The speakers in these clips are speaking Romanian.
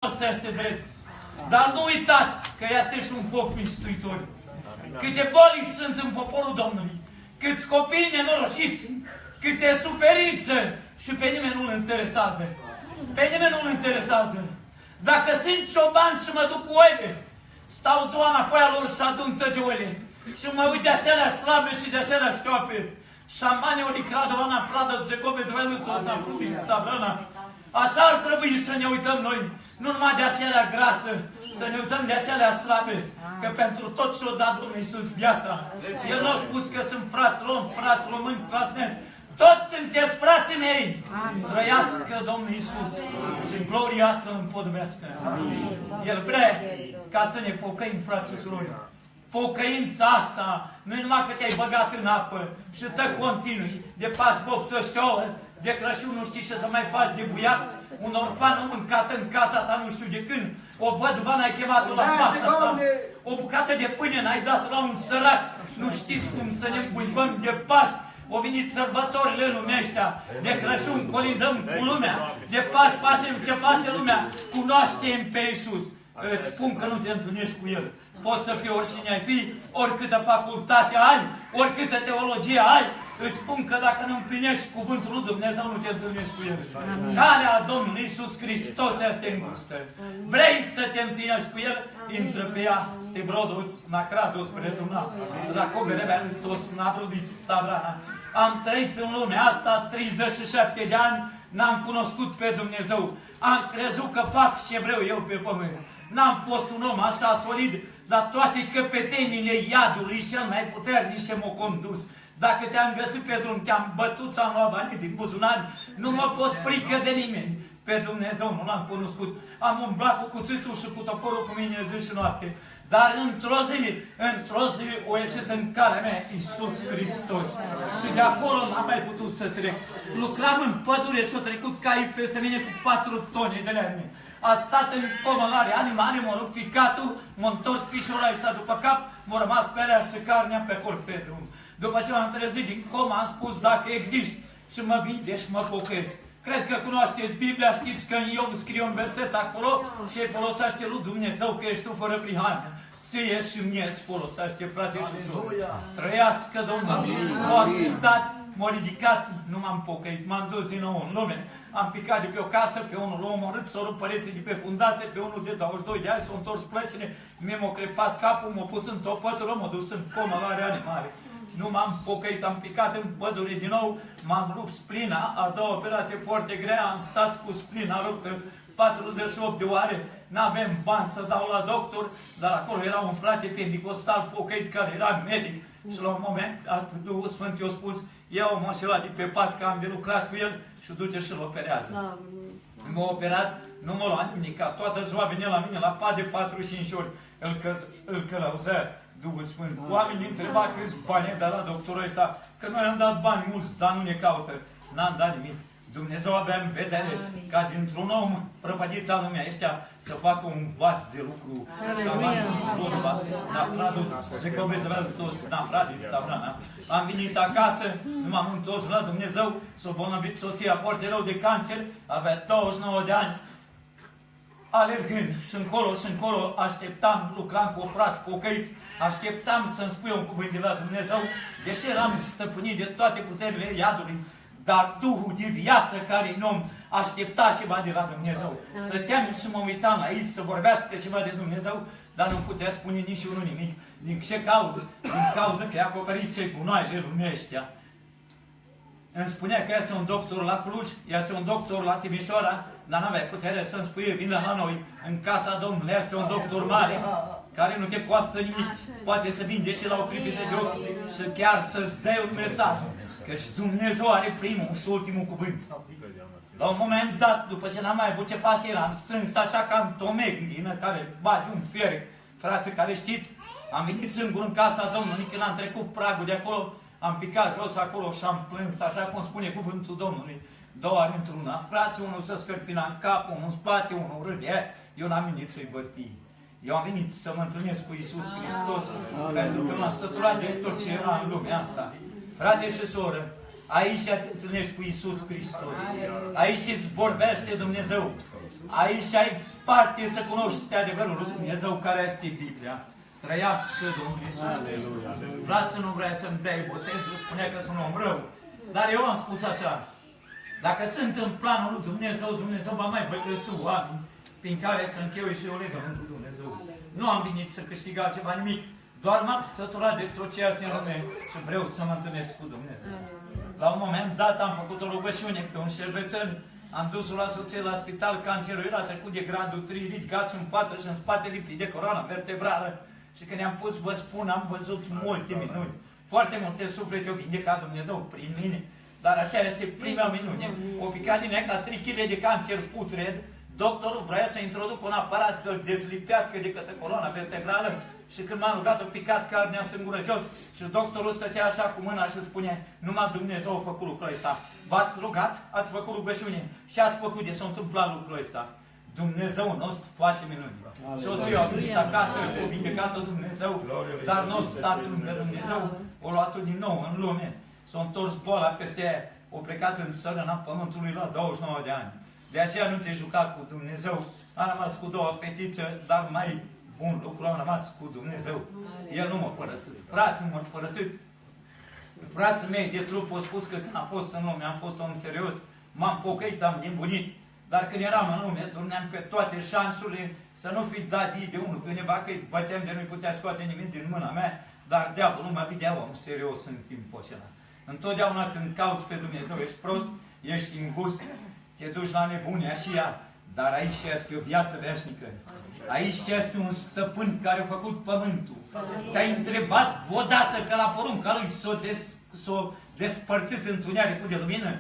Asta este drept. Dar nu uitați că este și un foc mistuitor. Câte boli sunt în poporul Domnului, câți copii nenorociți, câte suferințe și pe nimeni nu-l interesează. Pe nimeni nu-l interesează. Dacă sunt cioban și mă duc cu oile, stau ziua înapoi a lor și adun toate oile. Și mă uit de acelea slabe și de acelea șchioape. Șamane o licradă, oana pradă, zecobe, zvălutul ăsta, frutit, stablăna. Așa ar trebui să ne uităm noi, nu numai de acelea grasă, să ne uităm de acelea slabe, că pentru tot ce-o dat Domnul Iisus viața, El nu a spus că sunt frați romi, frați români, frați neți, toți sunteți frații mei! Trăiască Domnul Iisus și gloria să îl împodobească. El vrea ca să ne pocăim, frați și surori. Pocăința asta, nu numai că te-ai băgat în apă și te continui, de pas bob să știouă, de Crăciun nu știi ce să mai faci de buiat, un orfan nu mâncat în casa ta nu știu de când, o văduvă n-ai chemat-o la masa ta, o bucată de pâine n-ai dat la un sărac, nu știți cum să ne îmbuibăm de Paști, au venit sărbătorile lumeștea, de Crăciun colindăm cu lumea, de Paști facem ce face lumea, cunoaștem pe Iisus. Îți spun că nu te întâlnești cu El. Poți să fii oricine ai fi, oricâtă facultate ai, oricâtă teologie ai, îți spun că dacă nu împlinești cuvântul lui Dumnezeu, nu te întâlnești cu El. Calea Domnului Iisus Hristos este îngustă. Vrei să te întâlnești cu El? Intră pe ea, ste broduți, na krados preduna, racobe rebelitos, na brudiți stavrana. Am trăit în lumea asta 37 de ani, n-am cunoscut pe Dumnezeu. Am crezut că fac ce vreau eu pe pământ. N-am fost un om așa solid, dar toate căpetenile iadului cel mai puternic ce m-au condus. Dacă te-am găsit pe drum, te-am bătut sau am luat banii din buzunari, nu mă poți frică de nimeni. Pe Dumnezeu nu l-am cunoscut. Am umblat cu cuțitul și cu toporul cu mine zi și noapte. Dar într-o zi o ieșit în calea mea Iisus Hristos. Și de acolo n-am mai putut să trec. Lucram în pădure și-a trecut caii peste mine cu 4 tone de lemne. A stat în comălare, animale, m-a rupt ficatul, m-a întors pișul ăla, stat după cap, m-a rămas pelea și carnea pe corp pe drum. După ce m-am trezit din comă, am spus dacă existi și mă vinde și mă pocăiesc. Cred că cunoașteți Biblia, știți că în Iov scrie un verset acolo și îi folosește lui Dumnezeu că ești tu fără prihană. Ție și mie îți folosește, frate și soră. Trăiască Domnul. M-a ascultat, m-a ridicat, nu m-am pocăit, m-am dus din nou în lume. Am picat de pe o casă, pe unul l-a omorât, s-au rupt păreții de pe fundație, pe unul de 22 de ani, s-au întors plăcile, mi-a crepat capul, m-a pus în topătură, m-a dus în comă la reanimare. Nu m-am pocăit, am picat în pădure din nou, m-am rupt splina, a doua operație foarte grea, am stat cu splina ruptă 48 de ore, n-avem bani să dau la doctor, dar acolo era un frate pentecostal pocăit care era medic și la un moment Duhul Sfânt i-a spus, ia-o măsila de pe pat că am de lucrat cu el și duce și-l operează. M-a operat, nu m-a luat nimic, toată ziua venea la mine la pat de 4-5 ori, îl călăuzea Duhul Sfânt. Oamenii întreba câți bani ai dat la doctorul ăsta, că noi am dat bani mulți, dar nu ne caută. N-am dat nimic. Dumnezeu avea în vedere ca dintr-un om prăpădit al lumea ăștia să facă un vas de lucru. Am venit acasă, nu m-am întors la Dumnezeu, s-a bolnăvit soția foarte rău de cancer, avea 29 de ani. Alergând și încolo, așteptam, lucram cu frați pocăiți, așteptam să-mi spui un cuvânt de la Dumnezeu, deși eram stăpânit de toate puterile iadului, dar Duhul de viață care în om aștepta ceva de la Dumnezeu. Stăteam și mă uitam la ei să vorbească ceva de Dumnezeu, dar nu putea spune niciunul nimic. Din ce cauză? Din cauza că i-a acoperit gunoaiele lumeștea. Îmi spunea că este un doctor la Cluj, este un doctor la Timișoara, dar n-avea putere să-mi spune, vină la noi, în casa Domnului, este un doctor mare, care nu te costă nimic, poate să vinde și la o clipită de ochi și chiar să-ți dea un mesaj, căci Dumnezeu are primul și ultimul cuvânt. La un moment dat, după ce n-am mai avut ce face, eram strâns așa ca în tomeglină, care bagi un fier, frații care știți, am venit singur în casa Domnului, când am trecut pragul de acolo, am picat jos acolo și am plâns, așa cum spune cuvântul Domnului. 2 ori într-una. Frații, unul să scărpina în cap, unul în spate, unul râde. Eu n-am venit să-i văd pe ei. Eu am venit să mă întâlnesc cu Iisus Hristos, pentru că m-am săturat de tot ce era în lumea asta. Frate și soră, aici te întâlnești cu Iisus Hristos. Aici îți vorbește Dumnezeu. Aici ai parte să cunoști adevărul lui Dumnezeu care este Biblia. Trăiască Domnul Iisus. Frață, nu vrea să-mi dai botezul, spunea că sunt om rău. Dar eu am spus așa, dacă sunt în planul lui Dumnezeu, Dumnezeu va mai băgăsi oameni prin care să închei și eu legământul lui Dumnezeu. Nu am venit să câștig altceva nimic, doar m-am săturat de tot ce este în lume și vreau să mă întâlnesc cu Dumnezeu. La un moment dat am făcut o rugăciune pe un șervețel, am dus-o la soție la spital, cancerul era trecut de gradul 3, ridicat în față și în spate lipit de coloana vertebrală. Și când i-am pus, vă spun, am văzut multe minuni. Foarte multe suflete au vindecat Dumnezeu prin mine, dar așa este prima minune. O picat din ea ca 3 kg de cancer putred, doctorul vrea să introducă un aparat să-l dezlipească de către coloana vertebrală și când m-am rugat, a picat carnea în sângură jos și doctorul stătea așa cu mâna și spune, numai Dumnezeu a făcut lucrul ăsta. V-ați rugat, ați făcut rugăciune și ați făcut de s-a întâmplat lucrul ăsta. Dumnezeu nostru face minuni. Soția a venit acasă, a vindecat-o Dumnezeu, dar nu a stat lângă Dumnezeu, o luat-o din nou în lume. S-a întors boala peste ea, a plecat în țărâna pământului la 29 de ani. De aceea nu te juca cu Dumnezeu. Am rămas cu 2 fetițe, dar mai bun lucru, am rămas cu Dumnezeu. El nu m-a părăsit. Frații m-au părăsit. Frații mei de trup au spus că când am fost în lume, am fost om serios, m-am pocăit, am nebunit. Dar când eram în lume, turneam pe toate șanțurile să nu fi dat de unul pe undeva, că băteam de nu-i putea scoate nimic din mâna mea, dar diavolul mă vedea om serios în timpul acela. Întotdeauna când cauți pe Dumnezeu, ești prost, ești îngust, te duci la nebunia și ea, dar aici este o viață veșnică. Aici este un stăpân care a făcut pământul. Te-ai întrebat odată că la porunca lui s-o despărțit întunericul de lumină?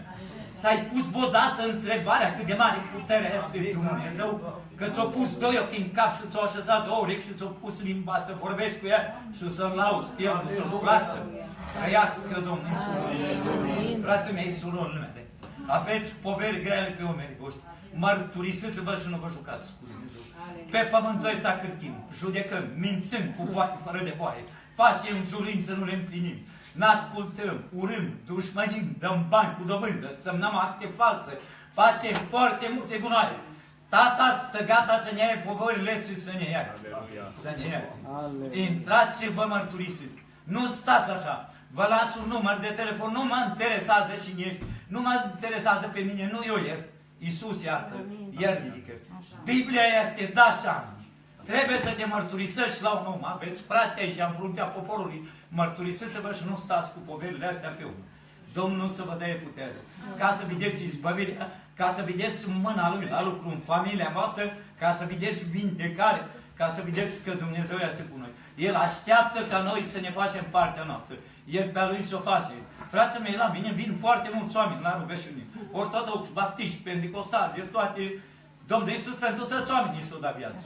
Ți-ai pus odată întrebarea cât de mare putere este Dumnezeu? Că ți-o pus 2 ochi în cap și ți-o așezat 2 urechi și ți-o pus limba să vorbești cu ea și să-l lauzi pe el, să-l plastă. Trăiască Domnul Iisus. Frații mei, surorile mele, aveți poveri grele pe umerii voștri. Mărturisiți-vă și nu vă jucați cu Dumnezeu. Pe pământul ăsta cârtim, judecăm, mințim cu voie, fără de voie. Facem jurință, nu le împlinim. N-ascultăm, urâm, dușmănim, dăm bani cu dobândă, semnăm acte false, facem foarte multe gunoaie. Tata stă gata să ne ia poverile și să ne ierte. Să ne ierte. Intrați și vă mărturisiți. Nu stați așa. Vă las un număr de telefon, nu mă interesează și nici, nu mă interesează pe mine, nu eu iert. Iisus iartă, El ridică. Biblia este da și amin. Trebuie să te mărturisești la un om. Aveți frate aici în fruntea poporului. Mărturisiți-vă și nu stați cu poverile astea pe urmă. Domnul să vă dea putere. Ca să vedeți izbăvirea, ca să vedeți mâna Lui la lucru în familia voastră, ca să vedeți vindecare, ca să vedeți că Dumnezeu este cu noi. El așteaptă ca noi să ne facem partea noastră. El pe-a Lui s-o face. Frații mei, la mine vin foarte mulți oameni la rugăciune. Ortodoxi, baptiști, pentecostali, de toate. Domnul Iisus pentru toți oamenii și-o da viața.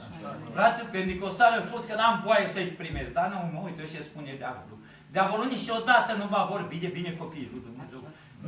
Frații pentecostali au spus că n-am voie să-i primesc, dar nu mă uit ce spune diavolul. Diavolul niciodată nu va vorbi de bine copiii lui Dumnezeu.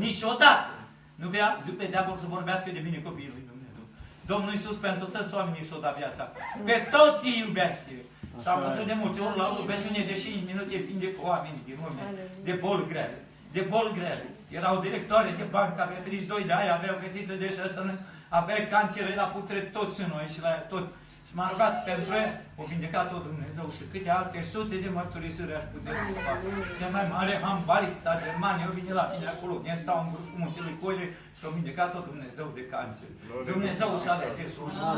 Niciodată nu vei auzi pe diavol să vorbească de bine copiii lui Dumnezeu. Domnul Iisus pentru toți oamenii și-o da viața. Pe toți îi iubește. Și am văzut de multe ori la rugăciune de 5 minute vindecă oameni din lume de boli grele. De boli grele. Erau directoare de bancă, avea 32 de ani, avea o fetiță de 6 ani, avea cancer, era putred toți în noi și la tot. Și m-a rugat pentru el, o vindecat-o Dumnezeu și câte alte sute de mărturisiri aș putea să fac. Cel mai mare hambalist a Germaniei, eu vine la tine acolo, ne stau în vârful muntelui Coile și o vindecat-o Dumnezeu de cancer. Dumnezeu își alege slujitor.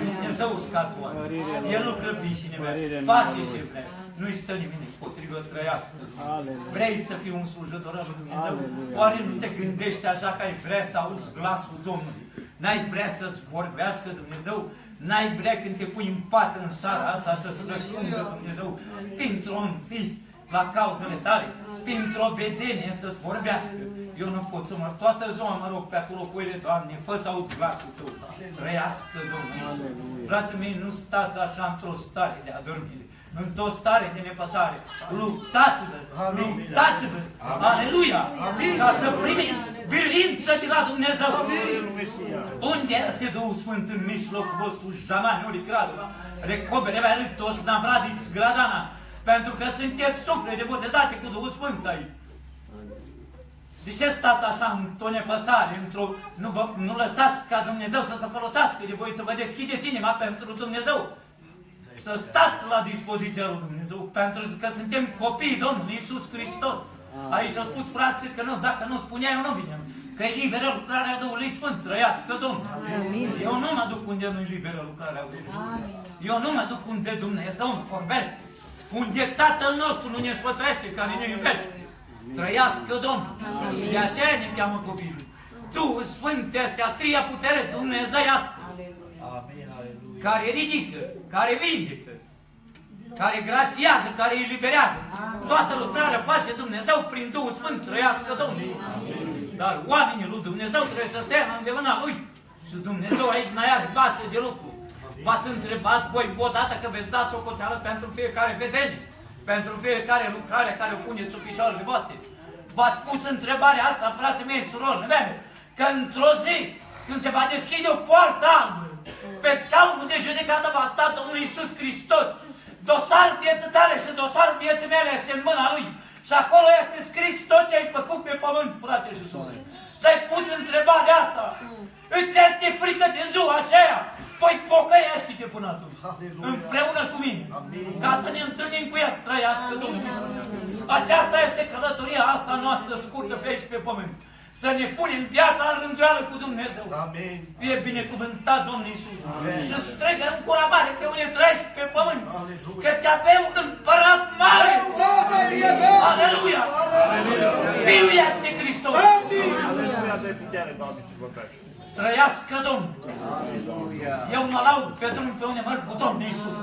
Dumnezeu își catoane. El lucră prin și nevea. Face și vrea. Nu-i stă nimeni potrivă, trăiască. Vrei să fii un slujitor al lui Dumnezeu? Oare nu te gândești așa că ai vrea să auzi glasul Domnului? N-ai vrea să-ți vorbească Dumnezeu? N-ai vrea când te pui în pat în seara asta să-ți răspundă Dumnezeu printr-un vis la cauzele tale, printr-o vedenie să-ți vorbească? Eu nu pot să mă toată ziua mă rog pe acolo cu ele, Doamne, fă să aud glasul Tău. Trăiască Domnul. Frații mei, nu stați așa într-o stare de adormire, într-o stare de nepăsare. Luptați-vă! Luptați-vă! Aleluia! Ca să primiți biruință de la Dumnezeu. Unde este Duhul Sfânt în mijlocul vostru, jamani, ori cradul, recobere mai râtos, navradiți gradana, pentru că sunteți suflete botezate cu Duhul Sfânt aici. De ce stați așa într-o nepăsare, nu lăsați ca Dumnezeu să se folosească de voi, să vă deschideți inima pentru Dumnezeu? Să stați la dispoziția lui Dumnezeu, pentru că suntem copiii Domnului Iisus Hristos. Aici au spus frații că nu, dacă nu spunea eu nu vineam. Că e liberă lucrarea Duhului Sfânt, trăiască Domnul. Eu nu mă duc unde nu e liberă lucrarea Duhului Sfânt. Eu nu mă duc unde Dumnezeu îmi vorbește. Unde Tatăl nostru nu ne sfătuiește, care ne iubește. Trăiască Domnul. De aceea ne cheamă copilul. Duhul Sfânt este a treia putere dumnezeiască. Care ridică, care vindecă, care grațiază, care eliberează. Toată lucrarea face Dumnezeu prin Duhul Sfânt, trăiască Domnul. Dar oamenii lui Dumnezeu trebuie să stea în îndemâna Lui. Și Dumnezeu aici mai are vasă de lucru. V-ați întrebat voi odată că veți da socoteală pentru fiecare vedenie, pentru fiecare lucrare care o puneți sub picioarele voastre. V-ați pus întrebarea asta, frații mei, surorile mele, că într-o zi, când se va deschide o poartă albă, pe scaunul de judecată va sta Domnul Iisus Hristos. Dosarul vieții tale și dosarul vieții mele este în mâna Lui. Și acolo este scris tot ce ai făcut pe pământ, frate și sură. Ți-ai pus întrebarea asta. Îți este frică de ziua aceea? Păi pocăiește-te până atunci. Împreună cu mine. Ca să ne întâlnim cu El. Trăiască Domnul. Aceasta este călătoria asta noastră scurtă pe aici pe pământ. Să ne punem viața în rânduială cu Dumnezeu. Amin. Fie binecuvântat Domnul Iisus. Și strigă în gura mare pe unde trăiești pe pământ. Căci avem un împărat mare. Aleluia! Fiul este Hristos. Trăiască Domnul. Eu mă laud pe drumul pe unde merg cu Domnul Iisus.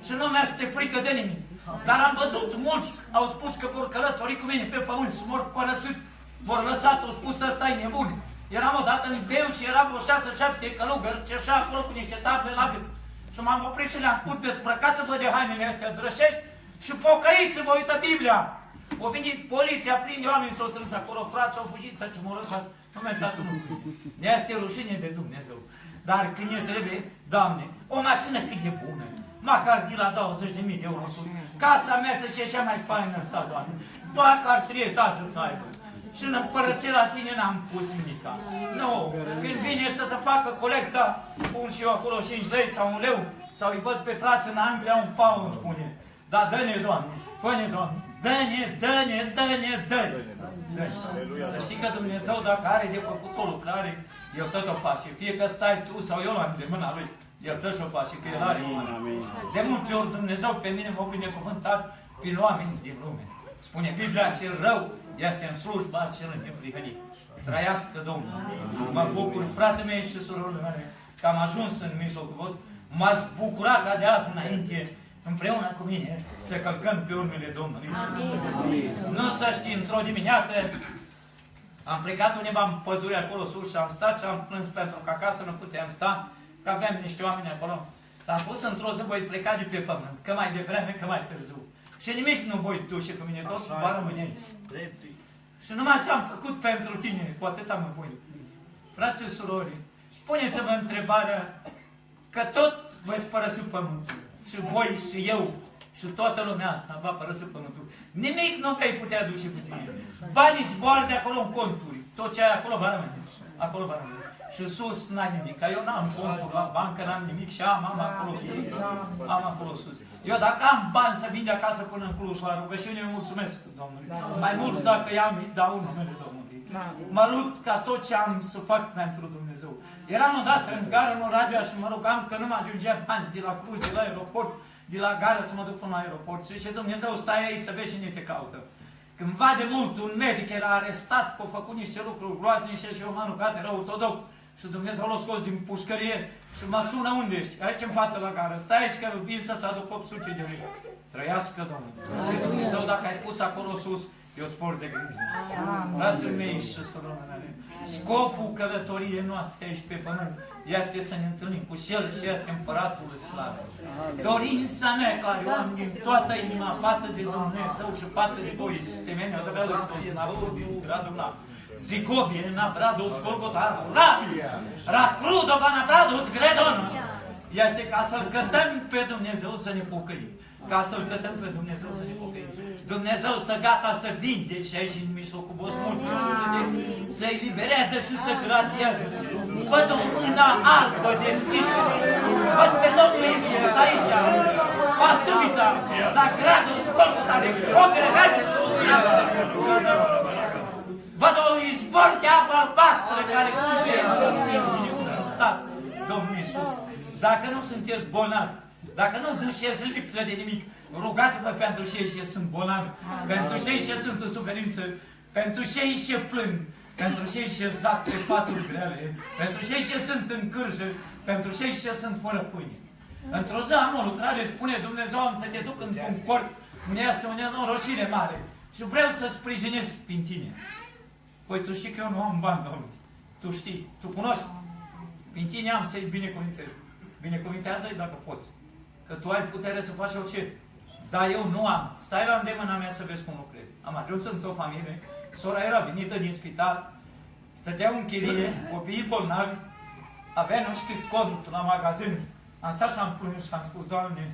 Și nu mi-este frică de nimic. Dar am văzut mulți au spus că vor călători cu mine pe pământ și vor părăsit. Vor lăsat, au spus ăsta-i nebun. Eram odată în Beu și era vreo 6-7 călugări, cerșea acolo cu niște table la gât. Și m-am oprit și le-am spus, dezbrăcați-vă de hainele astea drășești și pocăiți-vă, uită Biblia. O venit poliția, plin de oameni s-au strâns acolo, frați, au fugit, să ce m-au lăsat. Nu mi-a stat unul. Ne este rușine de Dumnezeu. Dar când ne trebuie, Doamne, o mașină cât de bună, măcar de la 20.000 de euro, casa mea să fie cea mai faină în sat, Doamne, doar că ar 3 etaje să aibă. Și în împărăție la tine n-am pus nimica. Nu, când vine să se facă colecta, pun și eu acolo 5 lei sau 1 leu, sau îi văd pe frați în Anglia un paun, spune. Dar dă-ne, Doamne, fă-ne, Doamne, dă-ne, dă-ne, dă-ne, dă-ne. Să știi că Dumnezeu, dacă are de făcut o lucrare, El tot o face. Fie că stai tu sau eu la îndemâna Lui, El tot și-o face, că El are. De multe ori Dumnezeu pe mine m-a binecuvântat prin oameni din lume. Spune Biblia, și rău este în slujba cel neprihănit. Trăiască Domnul. Mă bucur, frații mei și surorile mele, că am ajuns în mijlocul vostru. M-aș bucura ca de azi înainte, împreună cu mine, să călcăm pe urmele Domnului. Nu să știi, într-o dimineață am plecat undeva în pădure acolo sus și am stat și am plâns pentru că acasă nu puteam sta, că aveam niște oameni acolo. Și am spus, într-o zi voi pleca de pe pământ, că mai devreme, că mai târziu. Și nimic nu voi duce cu mine, tot va rămâne aici. Și numai ce am făcut pentru tine, cu atâta mă voi. Frații și surori, puneți-vă întrebarea că tot veți părăsi pământul. Și voi și eu și toată lumea asta va părăsi pământul. Nimic nu vei putea duce cu tine. Banii îți vor de acolo în conturi. Tot ce ai acolo va rămâne. Acolo va rămâne. Și sus n-ai nimic. Că eu n-am conturi la bancă, n-am nimic și am acolo sus. Am acolo sus. Eu dacă am bani să vin de acasă până în Cluj la rugăciune, îi mulțumesc Domnului. Mai mulți dacă i-am, îi dau în numele Domnului. Mă lupt ca tot ce am să fac pentru Dumnezeu. Eram odată în gară, în Oradea și mă rugam că nu mă ajungea bani de la Cluj, de la aeroport, de la gară să mă duc până la aeroport. Și zice, Dumnezeu, stai aici să vezi cine te caută. Când va de mult, un medic era arestat, că a făcut niște lucruri groaznice și eu m-am rugat, era ortodox. Și Dumnezeu l-a scos din pușcărie și mă sună, unde ești? Aici în față la gară. Stai aici că vin să-ți aduc 800 de lei. Trăiască Domnul. Și Dumnezeu, dacă ai pus acolo sus, eu îți por de grijă. Frații mei și surorile mele, scopul călătoriei noastre aici pe pământ este să ne întâlnim cu Cel și este Împăratul Slavei. Dorința mea care o am din toată inima față de Dumnezeu și față de voi, temenia, o să avea lucruri în Avodii, Raduna, Zigobie, Nabradus, Golgota, Rabia, Rakrudova, Nabradus, Gredona. este ca să-L cătăm pe Dumnezeu să ne pocăim. Ca să-L cătăm pe Dumnezeu să ne pocăim. Dumnezeu să gata să vinde și aici în mijlocul vostru mulți să eliberează și să grațiază. Văd o mână albă deschisă. Văd pe Domnul Iisus aici. Patuița, la gradul scolul tare, copere verde, văd o izbor de apă albastră care curge. Domnul Iisus, dacă nu sunteți bolnavi, dacă nu duceți lipsă de nimic, rugați-vă pentru cei ce sunt bolnavi, pentru cei ce sunt în suferință, pentru cei ce plâng, pentru cei ce zac pe paturi grele, pentru cei ce sunt în cârjă, pentru cei ce sunt fără pâine. Într-o zi am o lucrare, spune Dumnezeu, am să te duc într-un cort, unde este o nenorocire mare și vreau să sprijinesc prin tine. Păi tu știi că eu nu am bani, Domnule. Tu știi, tu cunoști. Prin tine am să-i binecuvintez. Binecuvintează-i dacă poți. Că tu ai putere să faci orice. Dar eu nu am. Stai la îndemâna mea să vezi cum lucrezi. Am ajuns într-o familie, sora era venită din spital, stăteau în chirie, copiii bolnavi, avea nu știu cât cont la magazin. Am stat și am plâns și am spus, Doamne,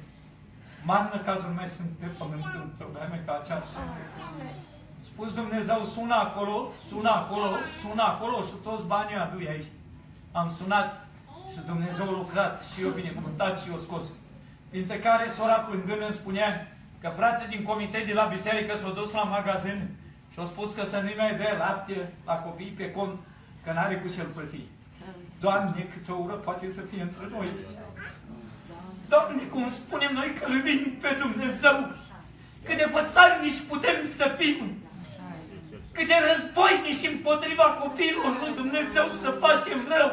mană cazuri mai sunt pe pământ în probleme ca aceasta. Spus Dumnezeu, sună acolo, sună acolo, sună acolo și toți banii adui aici. Am sunat și Dumnezeu a lucrat și eu binecuvântat și eu scos. Dintre care sora plângând îmi spunea că frații din comitet de la biserică s-au dus la magazin și au spus că să nu mai dea lapte la copii pe cont, că n-are cu ce-l plăti. Doamne, câte o ură poate să fie între noi. Doamne, cum spunem noi că iubim pe Dumnezeu, cât de fățarnici putem să fim, cât de războinici împotriva copiilor lui Dumnezeu să facem rău,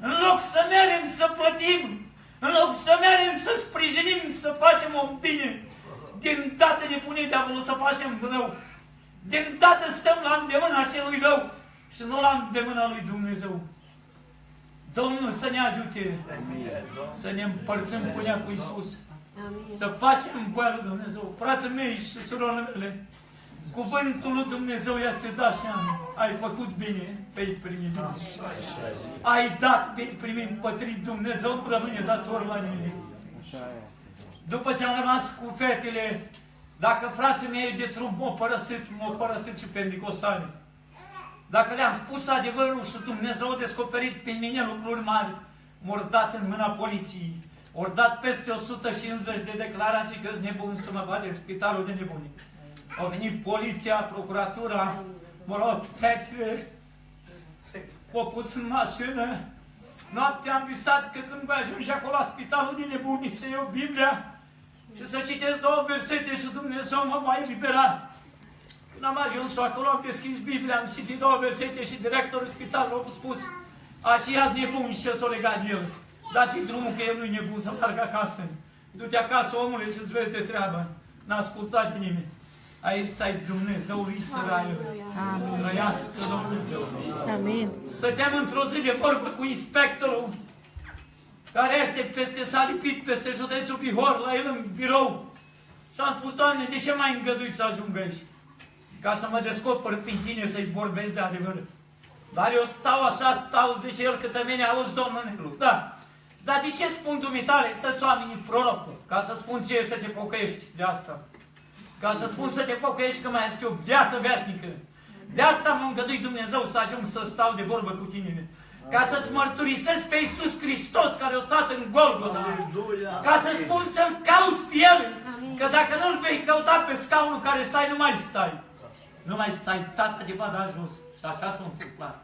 în loc să merem să plătim, în loc să merem să sprijinim, să facem o bine, de îndată ne pune diavolul să facem rău, de îndată stăm la îndemâna celui rău și nu la îndemâna lui Dumnezeu. Domnul să ne ajute să ne împărțim cu ea cu Iisus, să facem voia lui Dumnezeu. Frații mei și surorile mele, cuvântul lui Dumnezeu este dat și ai făcut bine, vei primi Dumnezeu. Ai dat, vei primi împătrit, Dumnezeu nu rămâne dator la nimic. După ce am rămas cu fetele, dacă frații mei de drum m-au părăsit și pentecostali, dacă le-am spus adevărul și Dumnezeu a descoperit prin mine lucruri mari, m-au dat în mâna poliției, au dat peste 150 de declarații că-s nebun să mă bage în spitalul de nebuni. Au venit poliția, procuratura, m-au luat fetele, m-au pus în mașină. Noaptea am visat că când voi ajunge acolo la spitalul de nebuni să iau Biblia și să citesc 2 versete și Dumnezeu mă va elibera. Când am ajuns acolo, am deschis Biblia, am citit 2 versete și directorul spitalului a spus: așa-i nebun și ce s-o legat de el. Dați-i drumul că el nu-i nebun, să meargă acasă. Du-te acasă, omule, și-ți vezi de treabă. N-a ascultat de nimeni. Aici stai Dumnezeul Israel. Trăiască Dumnezeu. Amin. Stăteam într-o zi de vorbă cu inspectorul, care s-a lipit peste județul Bihor, la el în birou. Și am spus: Doamne, de ce m-ai îngăduit să ajung aici? Ca să mă descoper prin tine, să-i vorbesc de adevăr. Dar eu stau, zice el, că te mine auzi, Domnul Negru. Da. Dar de ce spun dumitale, toți oamenii prorocul? Ca să-ți spun ție să te pocăiești de asta. Ca să-ți spun să te pocăiești că mai este o viață veșnică. De asta m-a îngăduit Dumnezeu să ajung să stau de vorbă cu tine. Ca să-ți mărturisesc pe Iisus Hristos care a stat în Golgota. Ca să-ți spun să-L cauți pe El. Că dacă nu-L vei căuta pe scaunul care stai, nu mai stai. Nu mai stai, tata te va da jos. Și așa s-a întâmplat.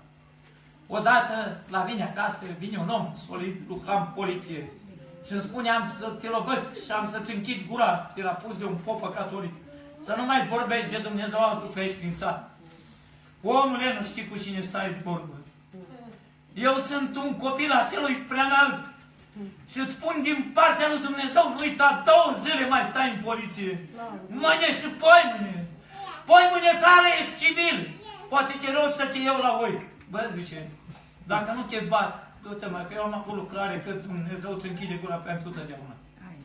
Odată, la mine acasă, vine un om solid, lucra în poliție. Și îmi spune: am să te lovesc și am să-ți închid gura. Era pus de un popă catolic. Să nu mai vorbești de Dumnezeu altul că ești prin sat. Omule, nu știi cu cine stai de vorbă. Eu sunt un copil acelui preanalt. Și îți spun din partea lui Dumnezeu, nu uita, 2 zile mai stai în poliție. Mâine și poimâine. Poimâine țară ești civil. Poate te rog să ți iau la oi. Bă, zice, dacă nu te bat, du-te mai, că eu am acolo lucrare, că Dumnezeu îți închide gura pentru totdeauna.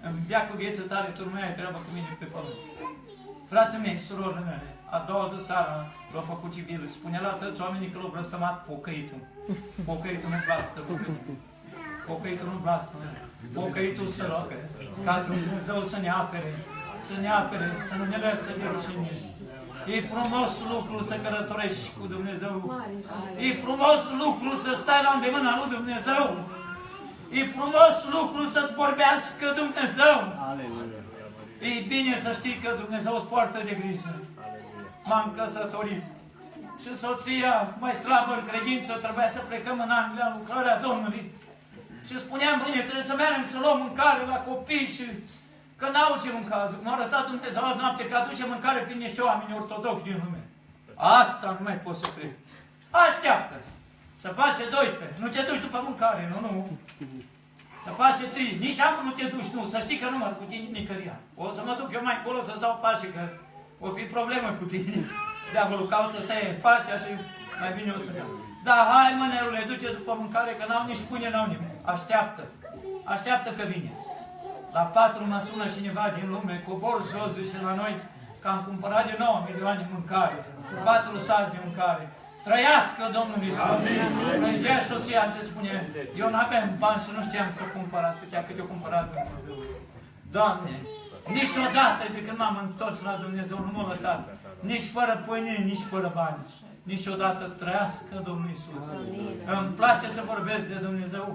În viacul vieții tale, tu nu mai ai treabă cu mine pe pământ. Frații mei, surorile mele, a doua zi seara l-au făcut civil. Spunea la toți oamenii că l-au blăstămat pocăitul. Pocăitul nu blastă. pocăitul nu blasfemă, pocăitul se roagă, ca Dumnezeu să ne apere, să nu ne lăsă de rușine. E frumos lucru să călătorești cu Dumnezeu. E frumos lucru să stai la îndemâna lui Dumnezeu. E frumos lucru să-ți vorbească Dumnezeu. E bine să știi că Dumnezeu îți poartă de grijă. M-am căsătorit. Și soția, mai slabă în credință, trebuia să plecăm în Anglia, în lucrarea Domnului. Și spuneam, bine, trebuie să mergem să luăm mâncare la copii și că n-au ce mânca. M-a arătat Dumnezeu azi noapte că aduce mâncare prin niște oameni ortodoxi din lume. Asta nu mai pot să cred. Așteaptă. Să face 12. Nu te duci după mâncare, nu. Să face 3. Nici am nu te duci, nu. Să știi că nu mă cu tine nicăria. O să mă duc eu mai încolo să-ți dau pașe, că o fi problemă cu tine. Diavolul caută să iei pașea și mai bine o să dau. Da, hai mă, nerule, du-te după mâncare, că n-au nici pâine, n-au nimeni. Așteaptă. Așteaptă că vine. La 4 mă sună cineva din lume, cobor jos, zice la noi, că am cumpărat de 9 milioane mâncare. 4 saci de mâncare. Trăiască Domnul Iisus! Mergea soția și spune, eu n-aveam bani și nu știam să cumpăr atâtea cât eu cumpărat Dumnezeu. Doamne, niciodată de când m-am întors la Dumnezeu nu m-a lăsat. Nici fără pâine, nici fără bani. Niciodată trăiască Domnul Iisus. Îmi place să vorbesc de Dumnezeu.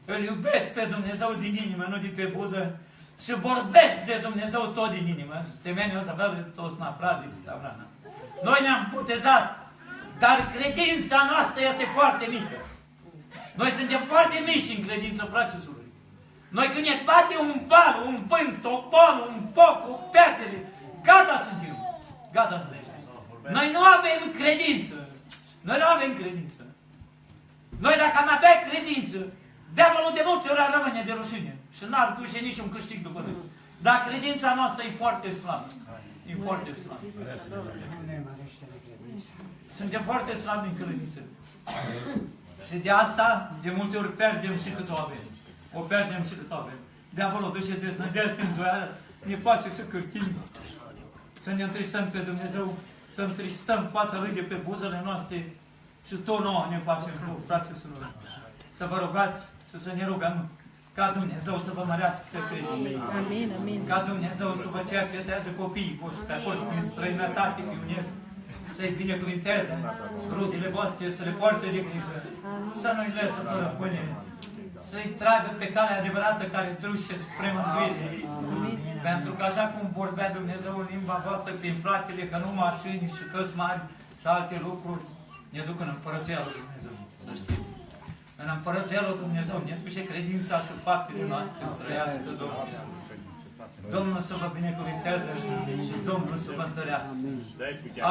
Îl iubesc pe Dumnezeu din inimă, nu din pe buză. Și vorbesc de Dumnezeu tot din inimă. Temenii o să avea toți napradis, Avrana. Noi ne-am botezat, dar credința noastră este foarte mică. Noi suntem foarte mici în credință, fraților. Noi când ne bate un val, un vânt, o boală, un foc, o perdere, gata suntem. Gata suntem. Noi nu avem credință. Noi nu avem credință. Noi dacă am avea credință, diavolul de multe ori ar rămâne de rușine și n-ar duce niciun câștig după noi. Dar credința noastră e foarte slabă. E foarte slabă. Suntem foarte slabi în credință. Și de asta, de multe ori, pierdem și cât o avem. O pierdem și cât o avem. Diavolul duce deznădejde în doială, ne face să cârtim, să ne întristăm pe Dumnezeu, să întristăm fața Lui de pe buzele noastre și tot nouă ne facem rău, frate și surori. Să vă rugați și să ne rugăm ca Dumnezeu să vă mărească credința. Amin, amin. Ca Dumnezeu să vă cercetează copiii voștri pe acolo, din străinătate, pe unesc, să-i binecuvinteze, rudile voastre, să le poarte de grijă, să nu-i lăsă fără pâine, să-i tragă pe calea adevărată care duce spre mântuire. Pentru că așa cum vorbea Dumnezeu în limba voastră prin fratele, că nu mașini și căți mari și alte lucruri ne duc în Împărăția lui Dumnezeu, să știți. În Împărăția lui Dumnezeu ne duce credința și faptele noastre, trăiască Domnul. Domnul să vă binecuvinteze și Domnul să vă întărească.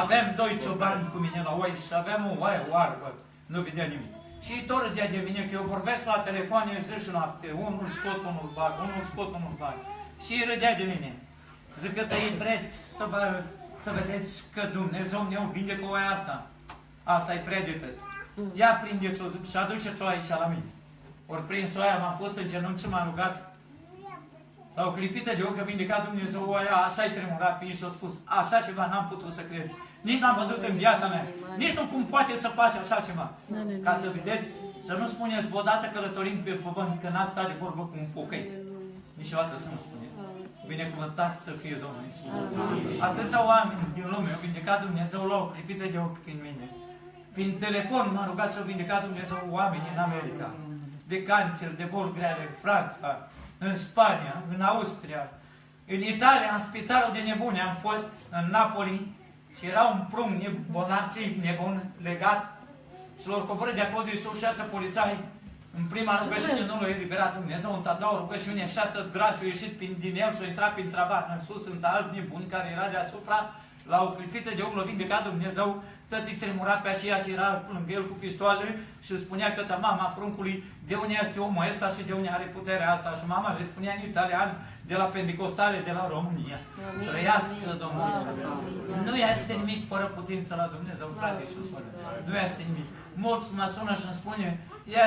Avem 2 ciobani cu mine la oi și aveam o oaie oarbă, nu vedea nimic. Și tot râdea de mine, că eu vorbesc la telefoane zi și noapte, unul scot, unul bag, unul scot, unul bag. Și râdea de mine. Zic că tăi vreți să vedeți că Dumnezeu ne-o vindecă oaia asta. Asta-i predică. Ia prindeți-o și aduceți-o aici la mine. Ori prins oaia, m-am pus în genunchi și m-am rugat. La o clipită de ochi, că vindecat Dumnezeu oaia, așa-i tremurat pe ei și a spus, așa ceva n-am putut să cred. Nici n-am văzut în viața mea. Nici nu cum poate să faci așa ceva. Ca să vedeți, să nu spuneți odată călătorim pe pământ, că n-ați stat de vorbă cu un pocăit. Niciodată să nu spuneți. Binecuvântat să fie Domnul Iisus. Atâția oameni din lume au vindecat Dumnezeu la o clipită de ochi prin mine. Prin telefon m-a rugat să vindecat Dumnezeu oameni în America. De cancer, de boli grele, în Franța, în Spania, în Austria, în Italia, în spitalul de nebune am fost, în Napoli, și era un prunc nebun legat și l-au coborât de acolo de sus 6 polițai. În prima rugăciune nu l-a eliberat Dumnezeu, în a doua rugăciune 6 drași au ieșit din el și au intrat prin travar. În sus sunt alți nebuni care era deasupra, la o clipită de ochi l-a vindecat Dumnezeu, tătii tremura pe aceea și era lângă el cu pistoale și spunea că mama pruncului de unde este omul ăsta și de unde are puterea asta. Și mama le spunea în italian, de la Pentecostale, de la România. Trăiască Domnul. Nu este nimic fără putință la Dumnezeu, frate și soră. Nu este nimic. Mulți mă sună și îmi spune,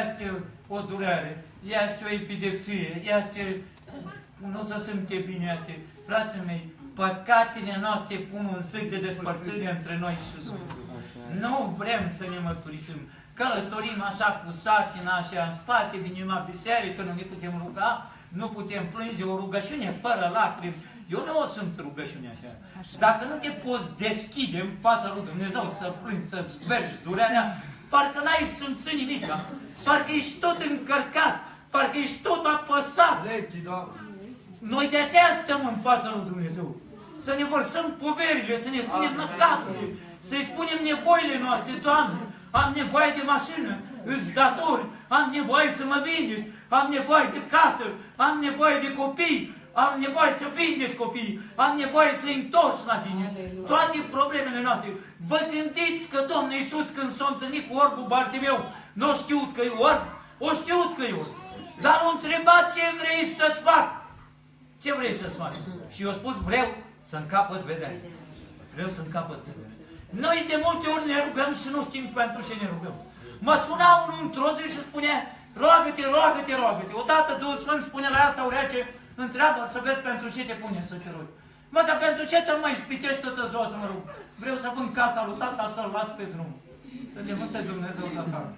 este o durere, este o epidemie, este... Nu se simte bine, este... Frații mei, păcatele noastre pun un zid de despărțire între noi și Dumnezeu. Nu vrem să ne mărturisim. călătorim așa cu sarcina așa în spate, venim la biserică, nu ne putem ruga, nu putem plânge o rugăciune fără lacrimi. Eu nu o sunt rugăciune așa. Dacă nu te poți deschide în fața lui Dumnezeu să plângi, să-ți vergi durerea, parcă n-ai simțit nimica, parcă ești tot încărcat, parcă ești tot apăsat. Noi de aceea stăm în fața lui Dumnezeu. Să ne vărsăm poverile, să ne spunem năcaturile, să-i spunem nevoile noastre. Doamne, am nevoie de mașină, îți datori, am nevoie să mă vindești, am nevoie de casă, am nevoie de copii, am nevoie să vindești copiii, am nevoie să-i întorci la tine. Toate problemele noastre. Vă gândiți că Domnul Iisus, când s-a întâlnit cu orbul Bartimeu, nu știut că e orb? O știut că e orb. Dar l-a întrebat ce vrei să-ți fac. Ce vrei să-ți fac? Și i-a spus, vreau să-mi capăt vedere. Vreau să-mi capăt vedere. Noi de multe ori ne rugăm și nu știm pentru ce ne rugăm. Mă suna unul într-o zi și spunea, roagă-te, roagă-te, roagă-te. Odată Duhul Sfânt spune la asta ureace, întreabă să vezi pentru ce te pune să te rogi. Mă, dar pentru ce te mai ispitești toată ziua să mă rog? Vreau să pun casa lui tata să-l las pe drum. Să te mute Dumnezeu să facă.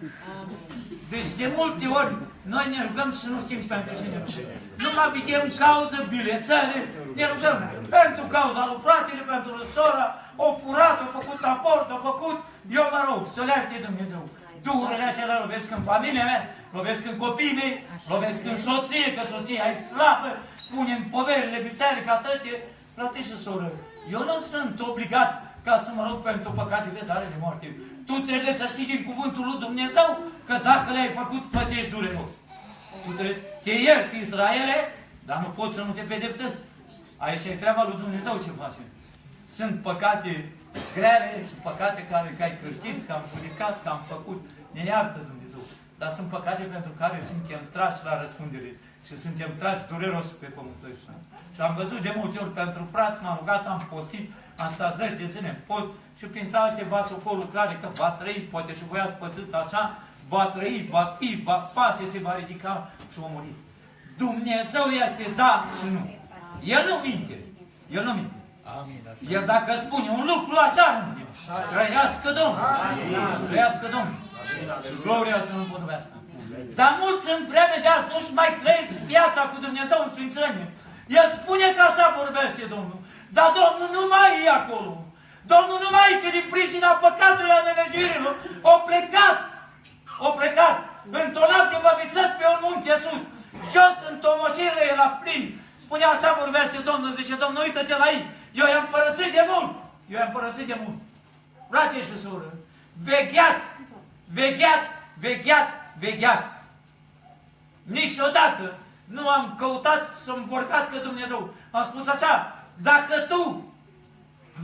Deci de multe ori noi ne rugăm și nu știm pentru ce ne rugăm. Nu mai vedem cauză, bilețele, ne rugăm pentru cauza lui fratele, pentru lui sora, o furat, o făcut aport, o făcut, eu mă rog, să le ierte Dumnezeu. Duhurile acelea lovesc în familia mea, lovesc în copiii mei, lovesc în soție, că soția e slabă, punem poverile biserică, atâtea, frate și soră. Eu nu sunt obligat ca să mă rog pentru păcatele tale de moarte. Tu trebuie să știi din cuvântul lui Dumnezeu că dacă le-ai făcut, plătești dureros. Tu trebuie, te ierti, Israele, dar nu poți să nu te pedepsesc. Aici e treaba lui Dumnezeu ce face. Sunt păcate grele și păcate care că ai cârtit, că am judecat, că am făcut. Ne iartă Dumnezeu. Dar sunt păcate pentru care suntem trași la răspundere și suntem trași dureros pe pământul ăsta. Și am văzut de multe ori pentru frați, m-am rugat, am postit, am stat 10 de zile în post și printre alte v-ați o lucrare că va trăi, poate și voi ați pățit așa, va trăi, va fi, va face, se va ridica și va muri. Dumnezeu este da și nu. El nu minte. El nu minte. El dacă spune un lucru așa, nu. Trăiască Domnul. Trăiască Domnul. Și gloria să nu împotrivească. Dar mulți în vreme de azi nu-și mai trăiesc viața cu Dumnezeu în sfințenie. El spune că așa vorbește Domnul. Dar Domnul nu mai e acolo. Domnul nu mai e, că din pricina păcatului a nelegirilor o plecat. O plecat. Într-o noapte mă visesc pe un munte sus. Jos în tomoșirile era plin. Spune așa vorbește Domnul, zice Domnul, uită-te la ei. Eu i-am părăsit de mult. Eu i-am părăsit de mult. Frate și soră, vegheați, vegheați, vegheați, vegheați. Niciodată nu am căutat să-mi vorbească Dumnezeu. Am spus așa, dacă tu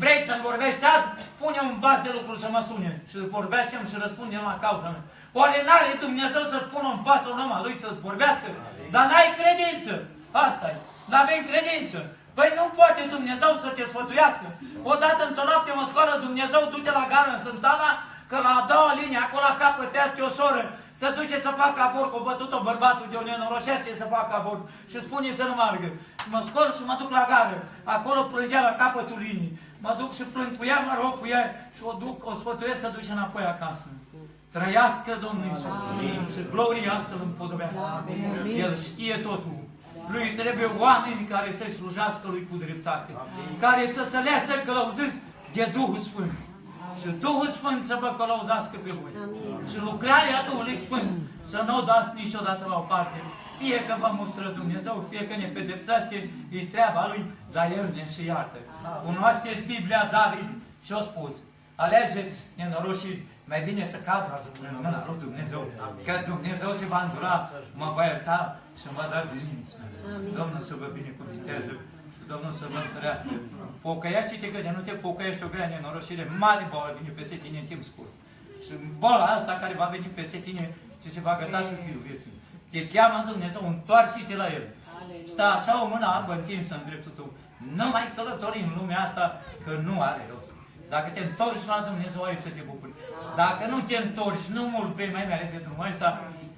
vrei să-mi vorbești azi, pune un vas de lucru să mă sune și vorbește și răspundem la cauza mea. Oare n-are Dumnezeu să-ți pună în față un om al lui să-ți vorbească? Dar n-ai credință. Asta-i. N-avem credință. Păi nu poate Dumnezeu să te sfătuiască. Odată într-o noapte mă scoală Dumnezeu, du-te la gară în Sântana, că la a doua linie, acolo la capăt te o soră, să duce să facă abort, cu bătut-o bărbatul de o nenorocere să facă abort și spune să nu meargă. Mă scol și mă duc la gară. Acolo plângea la capătul linii. Mă duc și plâng cu ea, mă rog cu ea și o duc, o sfătuiesc să duce înapoi acasă. Trăiască Domnul Iisus și gloria să-L împodobească. El știe totul. Lui trebuie oameni care să-i slujească lui cu dreptate. Care să se lese călăuziți de Duhul Sfânt. Și Duhul Sfânt să vă călăuzească pe voi. Și lucrarea Duhului Sfânt să nu o dați niciodată la o parte. Fie că vă mustră Dumnezeu, fie că ne pedepsește, e treaba Lui, dar El ne și iartă. Cunoașteți Biblia David și a spus, alegeți nenoroșii, mai bine să cadă în mâna lui Dumnezeu, că Dumnezeu se va îndura, mă va ierta și mă va da bineînță. Domnul să vă binecuvinteze și Domnul să vă întărească. Pocăiește-te că de nu te pocăiești o grea nenorocire, mare boală vine peste tine în timp scurt. Și boala asta care va veni peste tine, ce se va găta și fiul vieții. Te cheamă Dumnezeu, întoarce-te la El. Stă așa o mână albă întinsă în dreptul tău. Nu mai călători în lumea asta, că nu are rost. Dacă te întorci la Dumnezeu, ai să te bucuri. Dacă nu te întorci, nu mult vei mai merge pe drumul ăsta,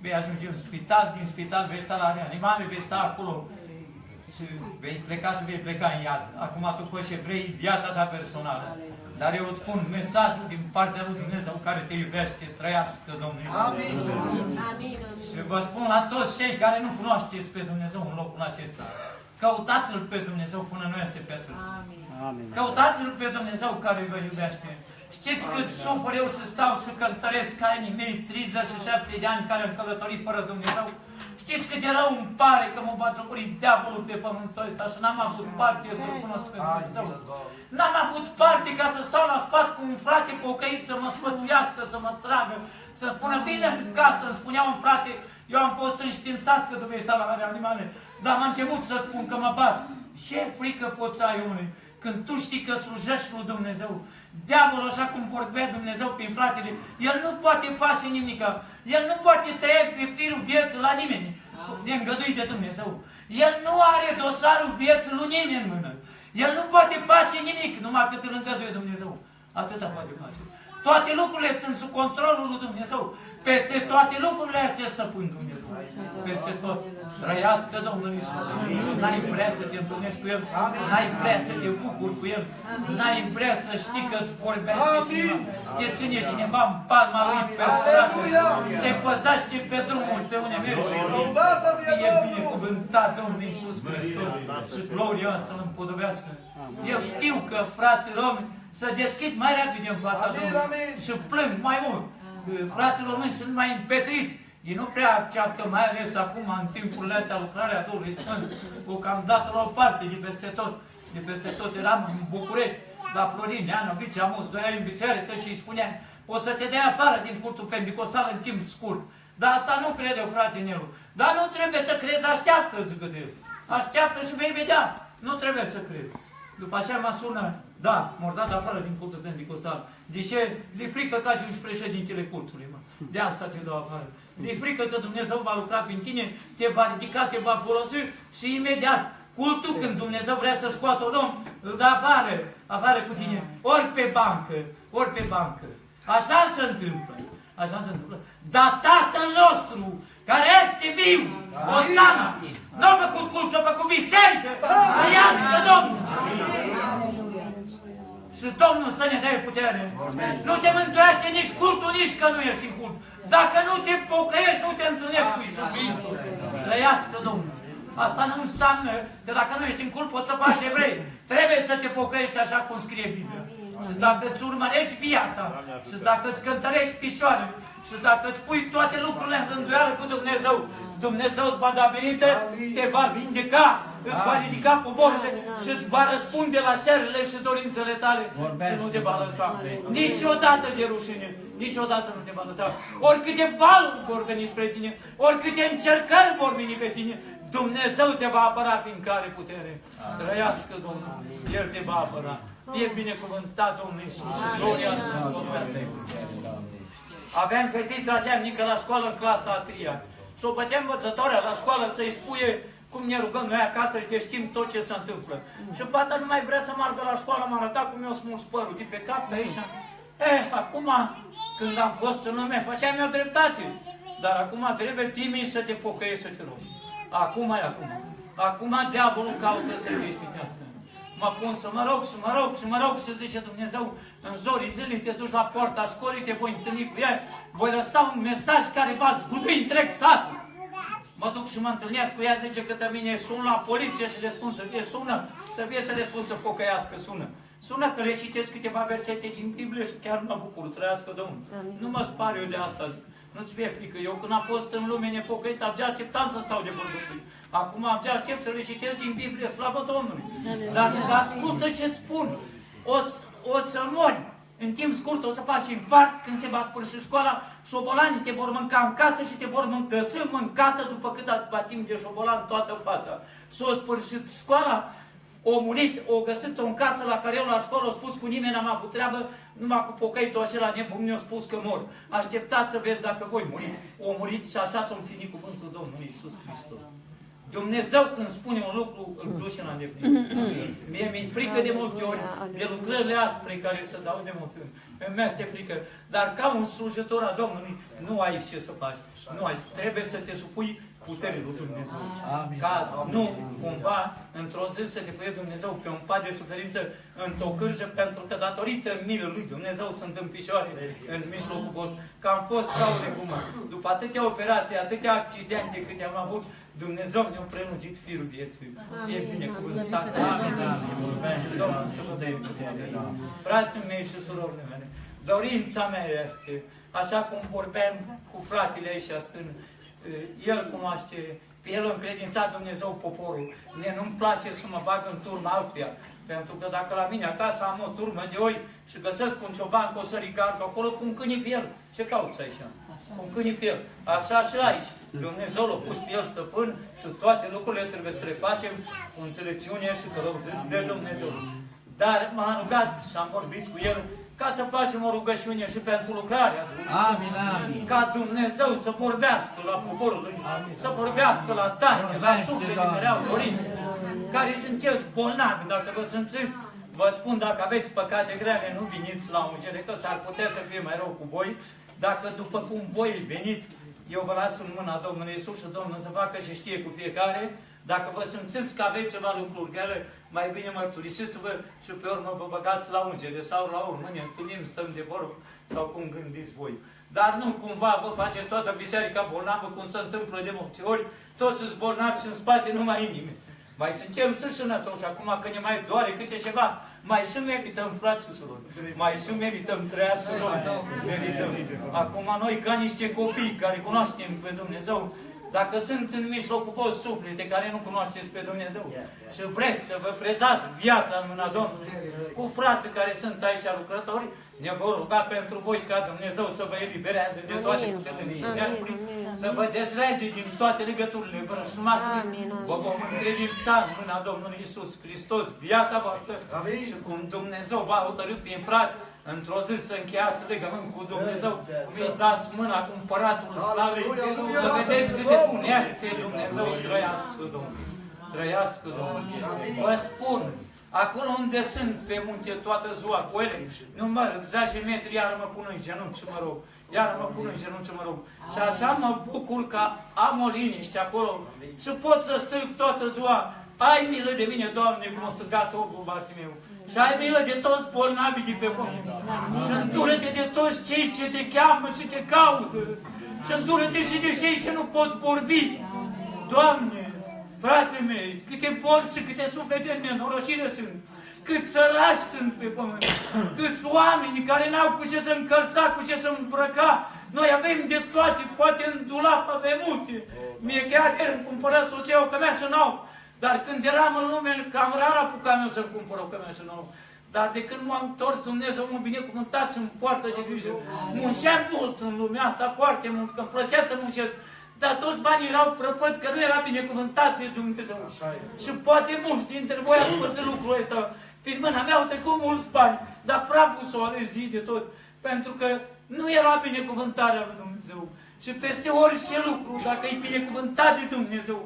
vei ajunge în spital, din spital vei sta la reanimare, vei sta acolo și vei pleca și vei pleca în iad. Acum tu poți ce vrei, viața ta personală. Dar eu îți spun mesajul din partea lui Dumnezeu care te iubește, trăiască Domnul Iisus. Amin. Amin. Și vă spun la toți cei care nu cunoașteți pe Dumnezeu în locul acesta, căutați-L pe Dumnezeu până nu este prea târziu. Amin. Căutați-L pe Dumnezeu care vă iubește. Știți cât sufăr eu să stau și cântăresc ca ai mei 37 de ani care am călătorit fără Dumnezeu? Știți cât de rău îmi pare că mă batjocori diavolul pe pământul ăsta și n-am avut parte să-L cunosc pe Dumnezeu. N-am avut parte ca să stau la spate cu un frate pocăit să mă sfătuiască, să mă tragă, să spună, vine în casă, îmi spunea un frate, eu am fost înștiințat că tu vei sta la animale, dar m-am temut să spun că mă bați. Ce frică poți să ai unui când tu știi că slujești lui Dumnezeu? Diavolul, așa cum vorbea Dumnezeu prin fratele, el nu poate face nimica. El nu poate tăia pe firul vieții la nimeni. Neîngăduit de Dumnezeu. El nu are dosarul vieții lui nimeni în mână. El nu poate face nimic, numai cât îl îngăduie Dumnezeu. Atâta poate face. Toate lucrurile sunt sub controlul lui Dumnezeu. Peste toate lucrurile astea stăpân Dumnezeu. Peste tot. Trăiască Domnul Iisus. N-ai vrea să te întâlnești cu El. N-ai vrea să te bucuri cu El. N-ai vrea să știi că îți vorbește cineva. Te ține cineva în palma Lui perfurată. Te păzește pe drumul pe unde mergi. Fie binecuvântat Domnul Iisus Hristos și gloria Să-L împodobească. Eu știu că frații români să deschid mai repede în fața Domnului și plâng mai mult. Frații români sunt mai împetriți. Ei nu prea acceptă, mai ales acum, în timpurile astea, lucrarea Duhului Sfânt, o cam dat la o parte, de peste tot. De peste tot eram în București, la Florin Neanovici, am fost 2 ani în biserică și îi spuneam, o să te dea afară din cultul pentecostal în timp scurt. Dar asta nu crede, frate Nelu. Dar nu trebuie să crezi, așteaptă, zică eu. Așteaptă și vei vedea. Nu trebuie să crezi. După aceea mă sună, da, m-au dat afară din cultul pentecostal. De ce? De frică ca și președintele cultului, mă. De asta te dau afară. De frică că Dumnezeu va lucra prin tine, te va ridica, te va folosi și imediat, cultul, când Dumnezeu vrea să scoată un om, îl dă afară, afară cu tine, ori pe bancă, ori pe bancă. Așa se întâmplă. Așa se întâmplă. Dar Tatăl nostru, care este viu, Osana, nu a făcut cult, ci a făcut biserică, trăiască Domnul! Și Domnul să ne dea putere. Nu te mântuiește nici cultul, nici că nu ești în cult. Dacă nu te pocăiești, nu te întâlnești cu Iisus Hristos. Trăiască Domnul! Asta nu înseamnă că dacă nu ești în cult, poți să faci evrei. Trebuie să te pocăiești așa cum scrie Biblia. Și dacă îți urmărești viața, și dacă îți cântărești picioarele, și dacă îți pui toate lucrurile în rânduială cu Dumnezeu, Dumnezeu îți va da biruință, te va vindeca, îți va ridica povorile și îți va răspunde la cererile și dorințele tale și nu te va lăsa. Niciodată de rușine, niciodată nu te va lăsa. Oricâte valuri vor veni spre tine, oricâte încercări vor veni pe tine, Dumnezeu te va apăra, fiindcă are putere. Trăiască Domnul, El te va apăra. Fie binecuvântat Domnul Iisus și gloria să împodobească. Aveam fetița așa mică la școală în clasa a 3-a. Și o bătea învățătoarea la școală să-i spuie cum ne rugăm noi acasă, că știm tot ce se întâmplă. Și fata nu mai vrea să meargă la școală, m-a arătat cum mi-a smuls părul de pe cap, pe aici. Acum, când am fost în lume, făceam eu dreptate. Dar acum trebuie timid să te pocăiești, să te rogi. Acum e acum. Acum diavolul caută să te ispitească. Mă pun să mă rog și mă rog și mă rog și zice Dumnezeu, în zorii zilei te duci la poarta școlii, te voi întâlni cu ea, voi lăsa un mesaj care va zgudui întreg satul. Mă duc și mă întâlnesc cu ea, zice că de mine sun la poliție și le spun să fie sună, să fie să le spun să pocăiască, sună. Sună că le citesc câteva versete din Biblie și chiar mă bucur, trăiască Domnul. Nu mă spar eu de asta, zic. Nu-ți fie frică. Eu când am fost în lume nepocăit, abia așteptam să stau de vorbă cu ei. Acum abia aștept să le citesc din Biblie, slavă Domnului. Dar ascultă ce-ți spun. O să mori. În timp scurt o să faci infarct când se va sfârși școala, șobolanii te vor mânca în casă și te vor găsi mâncată după câteva timp de șobolan toată fața. S-a sfârșit școala, o murit, o găsit-o în casă la care eu la școală, o spus cu nimeni, n-am avut treabă, numai cu pocăitul acela nebun mi-a spus că mor. Așteptați să vezi dacă voi muri. O murit și așa s-a împlinit cuvântul Domnului Iisus Hristos. Dumnezeu când spune un lucru, îl duce în îndeplinire. Mie mi-e frică de multe ori de lucrările aspre care se dau de multe ori. Mi-este frică. Dar ca un slujitor a Domnului, nu ai ce să faci. Nu ai. Trebuie să te supui puterii lui Dumnezeu. Ca nu cumva, într-o zi să te pui Dumnezeu pe un pat de suferință într-o cârjă, pentru că datorită milă lui Dumnezeu sunt în picioare în mijlocul vostru. Că am fost ca o legumă. După atâtea operații, atâtea accidente câte am avut, Dumnezeu ne-a prelungit firul vieții. Fie binecuvântat. Domnul să vă dea putere. Frații mei și surorile mele, dorința mea este, așa cum vorbeam cu fratele aici stând, el cunoaște, pe el încredințat Dumnezeu poporul. Mie nu-mi place să mă bag în turma altuia, pentru că dacă la mine acasă am o turmă de oi și găsesc un cioban cu o sărigarcă acolo, pun câinii pe el. Ce cauți aici? Pun câinii pe el. Așa și aici. Dumnezeu l-a pus pe el stăpân și toate lucrurile trebuie să le facem cu înțelepciune și călăuziți de Dumnezeu. Dar m-a rugat și am vorbit cu el ca să facem o rugăciune și pentru lucrarea Amin, amin. ca Dumnezeu să vorbească la poporul lui, să vorbească la taine, la suflete care au dorit, care sunteți bolnavi, dacă vă simțiți, vă spun, dacă aveți păcate grele, nu veniți la ungere, că s-ar putea să fie mai rău cu voi, dacă după cum voi veniți, eu vă las în mâna Domnului Iisus și Domnul să facă și știe cu fiecare. Dacă vă simțiți că aveți ceva lucruri grele, mai bine mărturisiți-vă și pe urmă vă băgați la ungere sau la urmă ne întâlnim, stăm de vorbă sau cum gândiți voi. Dar nu cumva vă faceți toată biserica bolnavă, cum se întâmplă de multe ori, toți sunt bolnavi și în spate numai inimi. Mai suntem și sănătoși, acum că ne mai doare câte ceva, mai și merităm, frați și surori, mai și merităm trăiască, merităm. Acum noi, ca niște copii care cunoaștem pe Dumnezeu, dacă sunt în mijlocul vostru suflete care nu cunoașteți pe Dumnezeu și vreți să vă predați viața în mâna Domnului, cu frații care sunt aici lucrători, ne vor ruga pentru voi ca Dumnezeu să vă elibereze de toate puterile, să vă dezlege din toate legăturile vrășmașului. Vă vom încredința în mâna Domnului Iisus Hristos viața voastră și cum Dumnezeu v-a hotărât prin frate, într-o zi să încheiați legământ cu Dumnezeu, să dați mâna cu Împăratul Slavei, să vedeți cât de bun este Dumnezeu. Trăiască Domnul! Trăiască Domnul! Vă spun, acolo unde sunt pe munte toată ziua cu ele, număr 10 metri, iar mă pun în genunchi și mă rog. Iar mă pun în genunchi și mă rog. Și așa mă bucur că am o liniște acolo și pot să strig toată ziua. Ai milă de mine, Doamne, cum o să gata ogul Bartimeu. Și ai milă de toți bolnavii de pe pământ. Și îndură-te de toți cei ce te cheamă și te caută. Și îndură-te și de cei ce nu pot vorbi. Doamne, frații mei, câte boli și câte suflete nenorocire sunt. Câți sărași sunt pe pământ. Câți oameni care n-au cu ce să încălța, cu ce să îmbrăca. Noi avem de toate, poate în dulap avem multe. Mie chiar îmi cumpără soția o cămeașă nouă. Dar când eram în lume, cam rar apucam eu să-mi cumpăr o cămeașă nouă. Dar de când m-am întors, Dumnezeu m-a binecuvântat și îmi poartă de grijă. Munceam mult în lumea asta, foarte mult, că îmi plăcea să muncesc. Dar toți banii erau prăpăți, că nu era binecuvântat de Dumnezeu. Și poate mulți dintre voi ați făcut lucrul ăsta. Prin mâna mea au trecut mulți bani, dar praful s-o ales de tot. Pentru că nu era binecuvântarea lui Dumnezeu. Și peste orice lucru, dacă e binecuvântat de Dumnezeu,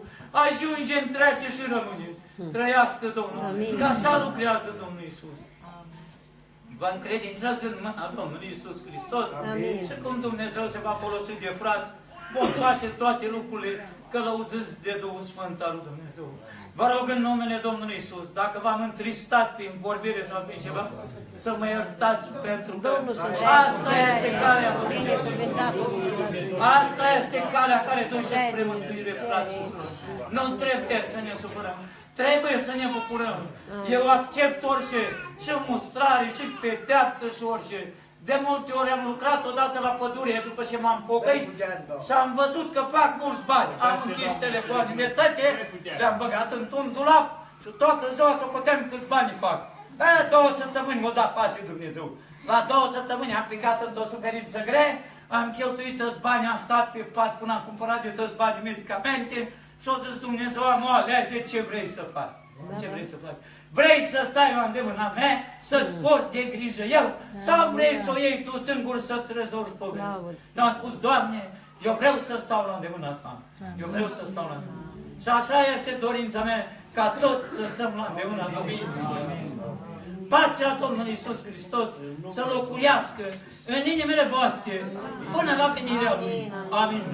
ajunge, întrece și rămâne. Trăiască Domnul. Că așa lucrează Domnul Iisus. Vă încredințați în mâna Domnului Iisus Hristos. Și cum Dumnezeu se va folosi de frați, vom face toate lucrurile călăuziți de Duhul Sfânt al lui Dumnezeu. Vă rog în numele Domnului Iisus, dacă v-am întristat prin vorbire sau prin ceva, să mă iertați pentru că asta este calea lui Dumnezeu. Asta este calea care duce spre mântuire, frați și surori. Nu trebuie să ne supărăm. Trebuie să ne bucurăm. Eu accept orice, și mustrare, și pedeapsă, și orice. De multe ori am lucrat odată la pădure după ce m-am pocăit și am văzut că fac mulți bani. Am închis telefoanele toate, le-am băgat într-un dulap și toată ziua socoteam câți bani fac. 2 săptămâni m-a dat pașii Dumnezeu. La 2 săptămâni am picat într-o suferință grea, am cheltuit toți bani, am stat pe pat până am cumpărat de toți banii medicamente și a zis Dumnezeu, am o alege ce vrei să faci. Ce vrei să faci? Vrei să stai la îndemâna mea, să-ți port de grijă eu, sau vrei să o iei tu singur să-ți rezolvi problema? Și am spus, Doamne, eu vreau să stau la îndemâna ta. Eu vreau să stau la îndemâna. Și așa este dorința mea, ca toți să stăm la îndemâna Domnului. Pacea Domnului Iisus Hristos să locuiască în inimile voastre până la venirea Lui. Amin.